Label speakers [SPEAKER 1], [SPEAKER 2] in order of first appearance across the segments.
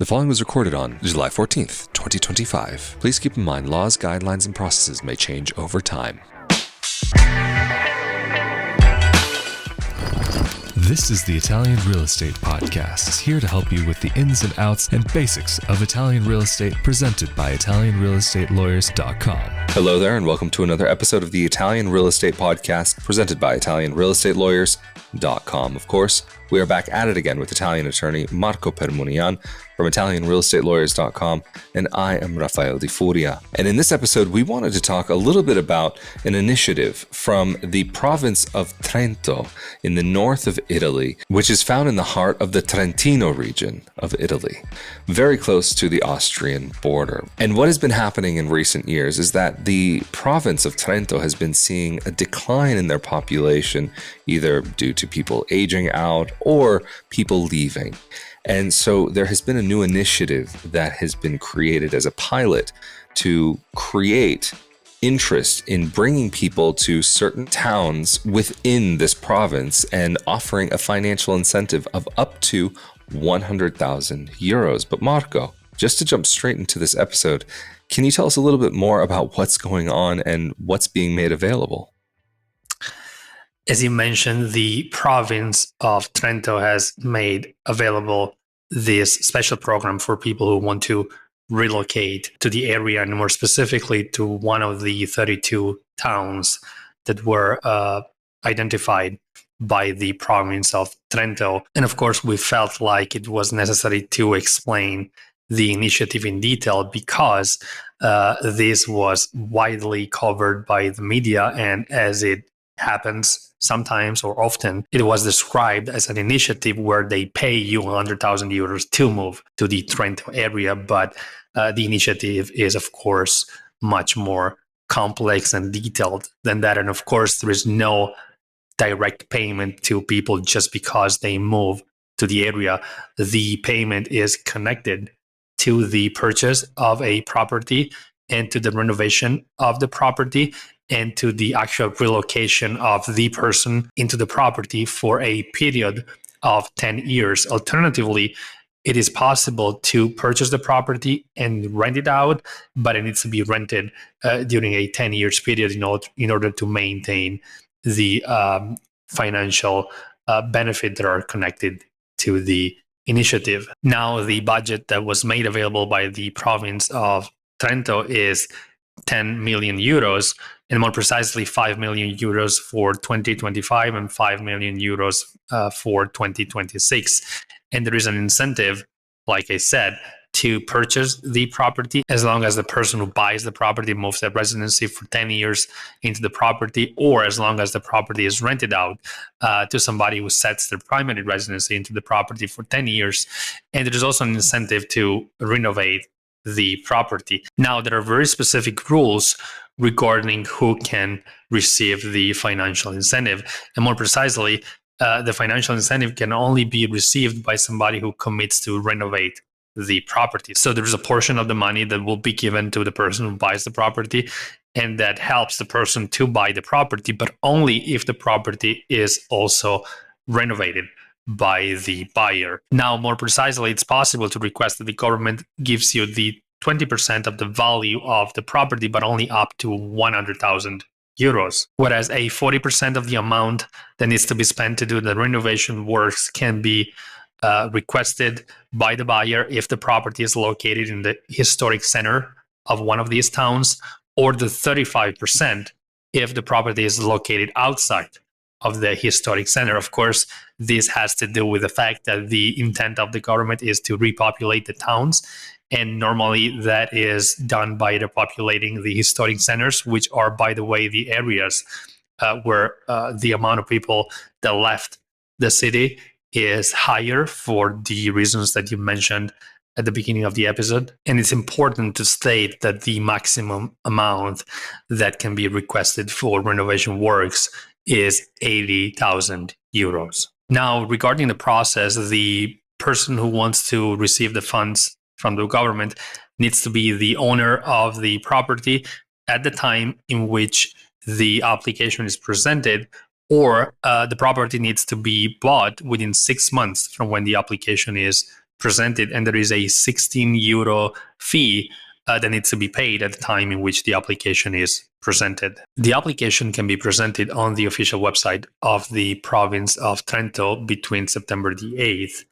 [SPEAKER 1] The following was recorded on July 14th, 2025. Please keep in mind laws, guidelines, and processes may change over time. This is the Italian Real Estate Podcast, here to help you with the ins and outs and basics of Italian real estate, presented by ItalianRealEstateLawyers.com. Hello there, and welcome to another episode of the Italian Real Estate Podcast, presented by ItalianRealEstateLawyers.com. Of course, we are back at it again with Italian attorney Marco Permunian from ItalianRealEstateLawyers.com, and I am Rafael Di Furia. And in this episode, we wanted to talk a little bit about an initiative from the province of Trento in the north of Italy, which is found in the heart of the Trentino region of Italy, very close to the Austrian border. And what has been happening in recent years is that the province of Trento has been seeing a decline in their population, either due to people aging out or people leaving. And so there has been a new initiative that has been created as a pilot to create interest in bringing people to certain towns within this province and offering a financial incentive of up to 100,000 euros. But Marco, just to jump straight into this episode, can you tell us a little bit more about what's going on and what's being made available?
[SPEAKER 2] As you mentioned, the province of Trento has made available this special program for people who want to relocate to the area, and more specifically to one of the 32 towns that were identified by the province of Trento. And of course, we felt like it was necessary to explain the initiative in detail because this was widely covered by the media, and as it happens sometimes or often, it was described as an initiative where they pay you 100,000 euros to move to the Trento area. But the initiative is, of course, much more complex and detailed than that. And of course, there is no direct payment to people just because they move to the area. The payment is connected to the purchase of a property and to the renovation of the property and to the actual relocation of the person into the property for a period of 10 years. Alternatively, it is possible to purchase the property and rent it out, but it needs to be rented during a 10 years period in order to maintain the financial benefit that are connected to the initiative. Now, the budget that was made available by the province of Trento is 10 million euros, and more precisely 5 million euros for 2025 and 5 million euros for 2026. And there is an incentive, like I said, to purchase the property as long as the person who buys the property moves their residency for 10 years into the property, or as long as the property is rented out to somebody who sets their primary residency into the property for 10 years. And there is also an incentive to renovate the property. Now, there are very specific rules regarding who can receive the financial incentive. And more precisely, the financial incentive can only be received by somebody who commits to renovate the property. So there's a portion of the money that will be given to the person who buys the property, and that helps the person to buy the property, but only if the property is also renovated by the buyer. Now, more precisely, it's possible to request that the government gives you the 20% of the value of the property, but only up to 100,000 euros. Whereas a 40% of the amount that needs to be spent to do the renovation works can be requested by the buyer if the property is located in the historic center of one of these towns, or the 35% if the property is located outside of the historic center. Of course, this has to do with the fact that the intent of the government is to repopulate the towns. And normally that is done by repopulating the historic centers, which are, by the way, the areas where the amount of people that left the city is higher for the reasons that you mentioned at the beginning of the episode. And it's important to state that the maximum amount that can be requested for renovation works is 80,000 euros. Now, regarding the process, the person who wants to receive the funds from the government needs to be the owner of the property at the time in which the application is presented, or the property needs to be bought within 6 months from when the application is presented, and there is a 16 euro fee that needs to be paid at the time in which the application is presented. The application can be presented on the official website of the province of Trento between September the 8th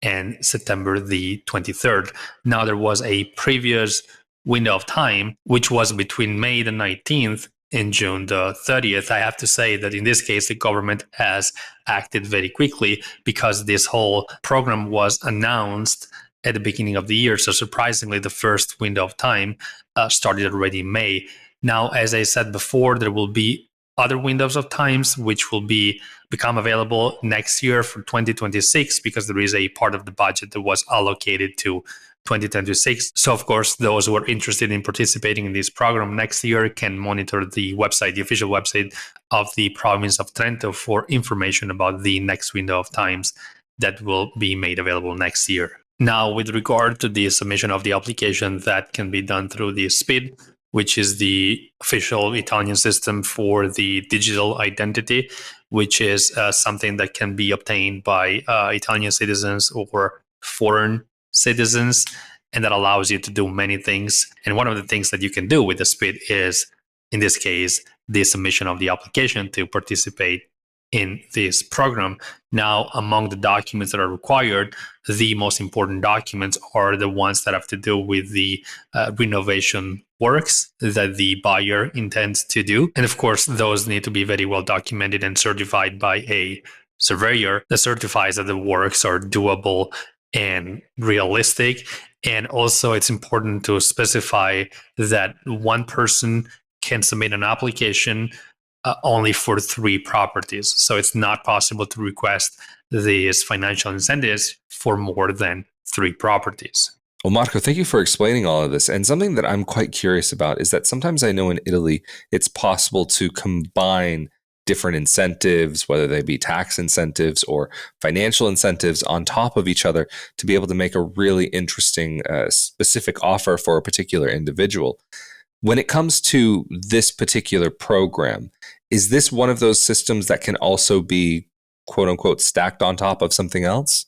[SPEAKER 2] and September the 23rd. Now, there was a previous window of time, which was between May the 19th and June the 30th. I have to say that in this case, the government has acted very quickly because this whole program was announced at the beginning of the year. So surprisingly, the first window of time started already in May. Now, as I said before, there will be other windows of times which will become available next year for 2026 because there is a part of the budget that was allocated to 2026. So, of course, those who are interested in participating in this program next year can monitor the website, the official website of the province of Trento for information about the next window of times that will be made available next year. Now, with regard to the submission of the application, that can be done through the SPID, which is the official Italian system for the digital identity, which is something that can be obtained by Italian citizens or foreign citizens, and that allows you to do many things. And one of the things that you can do with the SPID is, in this case, the submission of the application to participate in this program. Now, among the documents that are required, the most important documents are the ones that have to do with the renovation works that the buyer intends to do. And of course, those need to be very well documented and certified by a surveyor that certifies that the works are doable and realistic. And also, it's important to specify that one person can submit an application only for 3 properties. So it's not possible to request these financial incentives for more than 3 properties.
[SPEAKER 1] Well, Marco, thank you for explaining all of this. And something that I'm quite curious about is that sometimes I know in Italy, it's possible to combine different incentives, whether they be tax incentives or financial incentives on top of each other to be able to make a really interesting specific offer for a particular individual. When it comes to this particular program, is this one of those systems that can also be, quote unquote, stacked on top of something else?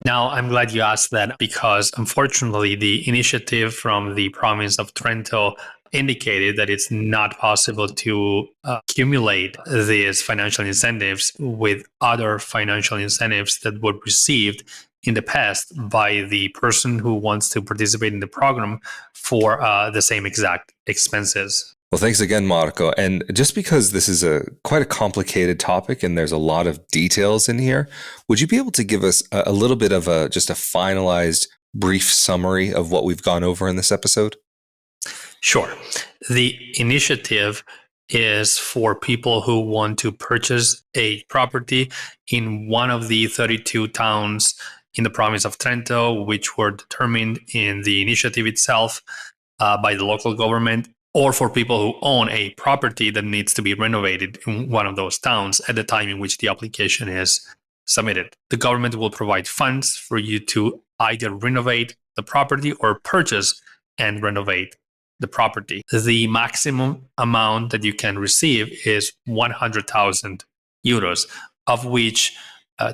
[SPEAKER 2] Now, I'm glad you asked that because unfortunately, the initiative from the province of Trento indicated that it's not possible to accumulate these financial incentives with other financial incentives that were received in the past by the person who wants to participate in the program for the same exact expenses.
[SPEAKER 1] Well, thanks again, Marco. And just because this is quite a complicated topic and there's a lot of details in here, would you be able to give us a little bit of just a finalized brief summary of what we've gone over in this episode?
[SPEAKER 2] Sure. The initiative is for people who want to purchase a property in one of the 32 towns in the province of Trento, which were determined in the initiative itself by the local government, or for people who own a property that needs to be renovated in one of those towns at the time in which the application is submitted. The government will provide funds for you to either renovate the property or purchase and renovate the property. The maximum amount that you can receive is 100,000 euros, of which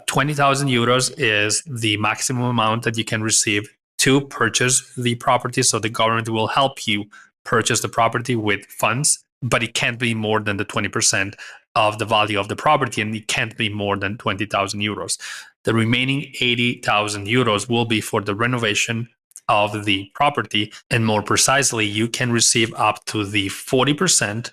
[SPEAKER 2] 20,000 euros is the maximum amount that you can receive to purchase the property. So the government will help you purchase the property with funds, but it can't be more than the 20% of the value of the property, and it can't be more than 20,000 euros. The remaining 80,000 euros will be for the renovation of the property, and more precisely, you can receive up to the 40%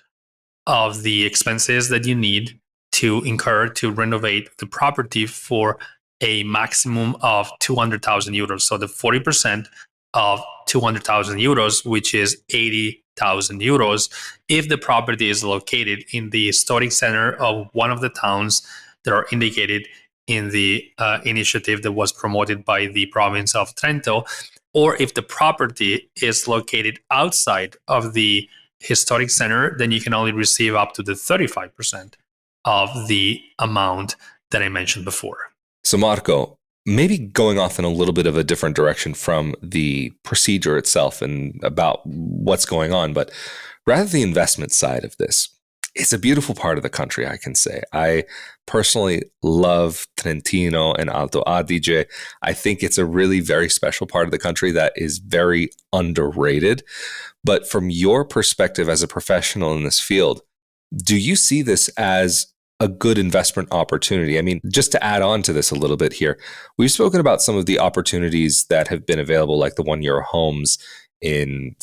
[SPEAKER 2] of the expenses that you need to incur to renovate the property for a maximum of 200,000 euros. So the 40% of 200,000 euros, which is 80,000 euros, if the property is located in the historic center of one of the towns that are indicated in the initiative that was promoted by the province of Trento, or if the property is located outside of the historic center, then you can only receive up to the 35% of the amount that I mentioned before.
[SPEAKER 1] So, Marco, maybe going off in a little bit of a different direction from the procedure itself and about what's going on, but rather the investment side of this. It's a beautiful part of the country, I can say. I personally love Trentino and Alto Adige. I think it's a really very special part of the country that is very underrated. But from your perspective as a professional in this field, do you see this as a good investment opportunity? I mean, just to add on to this a little bit here, we've spoken about some of the opportunities that have been available, like the one-year homes in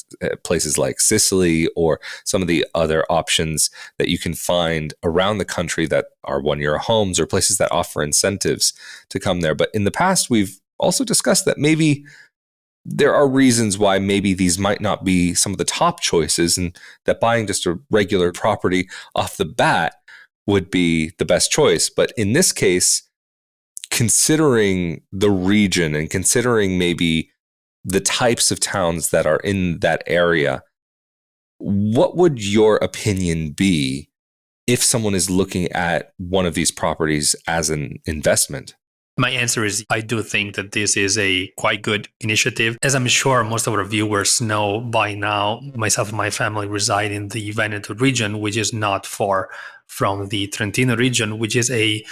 [SPEAKER 1] places like Sicily, or some of the other options that you can find around the country that are one-year homes, or places that offer incentives to come there. But in the past, we've also discussed that maybe there are reasons why maybe these might not be some of the top choices, and that buying just a regular property off the bat would be the best choice. But in this case, considering the region and considering maybe the types of towns that are in that area, what would your opinion be if someone is looking at one of these properties as an investment?
[SPEAKER 2] My answer is I do think that this is a quite good initiative. As I'm sure most of our viewers know by now, myself and my family reside in the Veneto region, which is not far from the Trentino region, which is a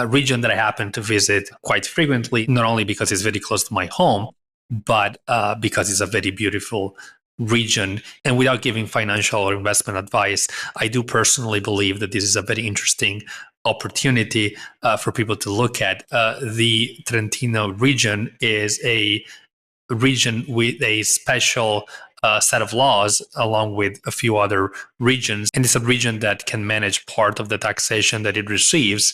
[SPEAKER 2] region that I happen to visit quite frequently, not only because it's very close to my home, but because it's a very beautiful region. And without giving financial or investment advice, I do personally believe that this is a very interesting opportunity for people to look at. The Trentino region is a region with a special set of laws along with a few other regions. And it's a region that can manage part of the taxation that it receives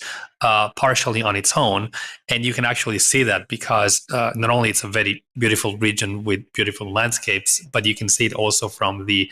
[SPEAKER 2] partially on its own. And you can actually see that because not only it's a very beautiful region with beautiful landscapes, but you can see it also from the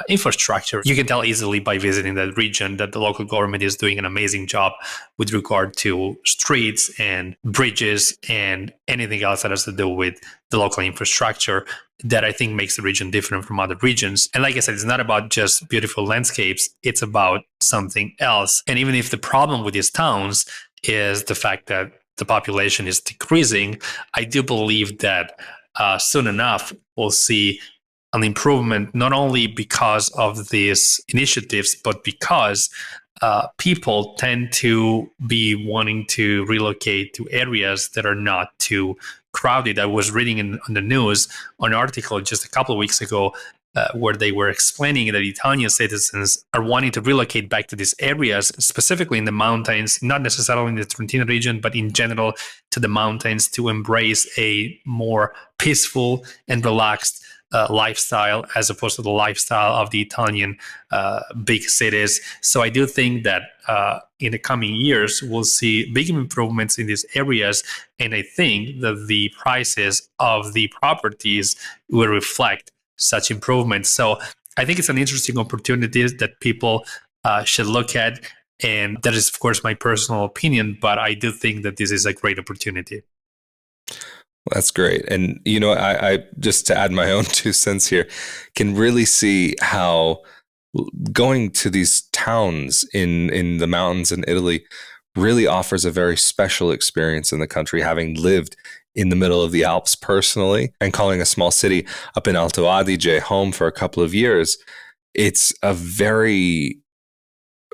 [SPEAKER 2] infrastructure. You can tell easily by visiting that region that the local government is doing an amazing job with regard to streets and bridges and anything else that has to do with the local infrastructure that I think makes the region different from other regions. And like I said, it's not about just beautiful landscapes, it's about something else. And even if the problem with these towns is the fact that the population is decreasing, I do believe that soon enough we'll see an improvement, not only because of these initiatives, but because people tend to be wanting to relocate to areas that are not too crowded. I was reading on the news an article just a couple of weeks ago where they were explaining that Italian citizens are wanting to relocate back to these areas, specifically in the mountains, not necessarily in the Trentino region, but in general to the mountains, to embrace a more peaceful and relaxed lifestyle as opposed to the lifestyle of the Italian big cities. So I do think that in the coming years, we'll see big improvements in these areas. And I think that the prices of the properties will reflect such improvements. So I think it's an interesting opportunity that people should look at. And that is, of course, my personal opinion, but I do think that this is a great opportunity.
[SPEAKER 1] That's great. And, you know, I just to add my own 2 cents here, can really see how going to these towns in the mountains in Italy really offers a very special experience in the country, having lived in the middle of the Alps personally and calling a small city up in Alto Adige home for a couple of years. It's a very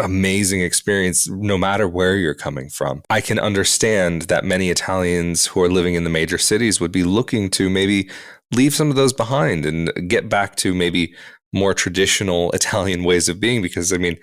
[SPEAKER 1] amazing experience no matter where you're coming from. I can understand that many Italians who are living in the major cities would be looking to maybe leave some of those behind and get back to maybe more traditional Italian ways of being, because I mean,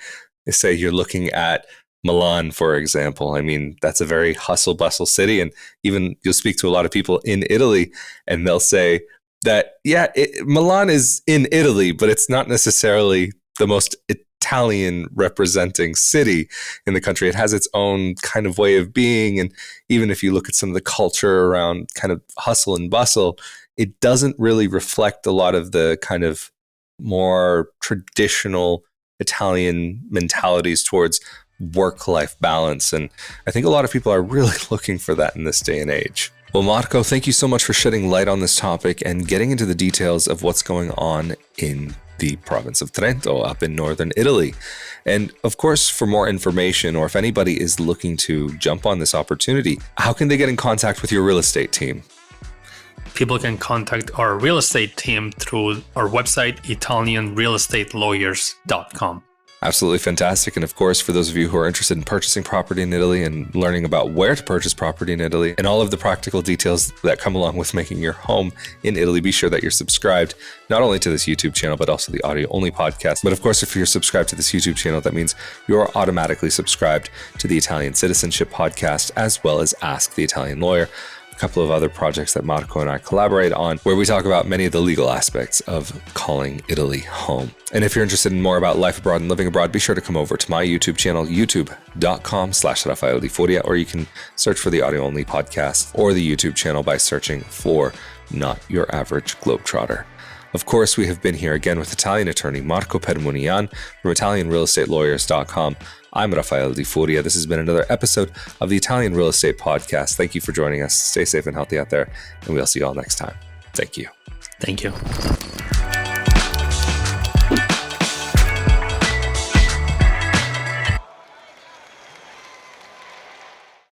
[SPEAKER 1] say you're looking at Milan, for example. I mean, that's a very hustle bustle city. And even you'll speak to a lot of people in Italy and they'll say that, yeah, Milan is in Italy, but it's not necessarily the most Italian representing city in the country. It has its own kind of way of being. And even if you look at some of the culture around kind of hustle and bustle, it doesn't really reflect a lot of the kind of more traditional Italian mentalities towards work-life balance. And I think a lot of people are really looking for that in this day and age. Well, Marco, thank you so much for shedding light on this topic and getting into the details of what's going on in the province of Trento up in northern Italy. And of course, for more information, or if anybody is looking to jump on this opportunity, how can they get in contact with your real estate team?
[SPEAKER 2] People can contact our real estate team through our website, ItalianRealEstateLawyers.com.
[SPEAKER 1] Absolutely fantastic. And of course, for those of you who are interested in purchasing property in Italy and learning about where to purchase property in Italy and all of the practical details that come along with making your home in Italy, be sure that you're subscribed not only to this YouTube channel, but also the audio only podcast. But of course, if you're subscribed to this YouTube channel, that means you're automatically subscribed to the Italian Citizenship Podcast, as well as Ask the Italian Lawyer, a couple of other projects that Marco and I collaborate on, where we talk about many of the legal aspects of calling Italy home. And if you're interested in more about life abroad and living abroad, be sure to come over to my YouTube channel, youtube.com/Rafael Di Furia, or you can search for the audio only podcast or the YouTube channel by searching for Not Your Average Globetrotter. Of course, we have been here again with Italian attorney Marco Permunian from ItalianRealEstateLawyers.com. I'm Rafael Di Furia. This has been another episode of the Italian Real Estate Podcast. Thank you for joining us. Stay safe and healthy out there, and we'll see you all next time. Thank you.
[SPEAKER 2] Thank you.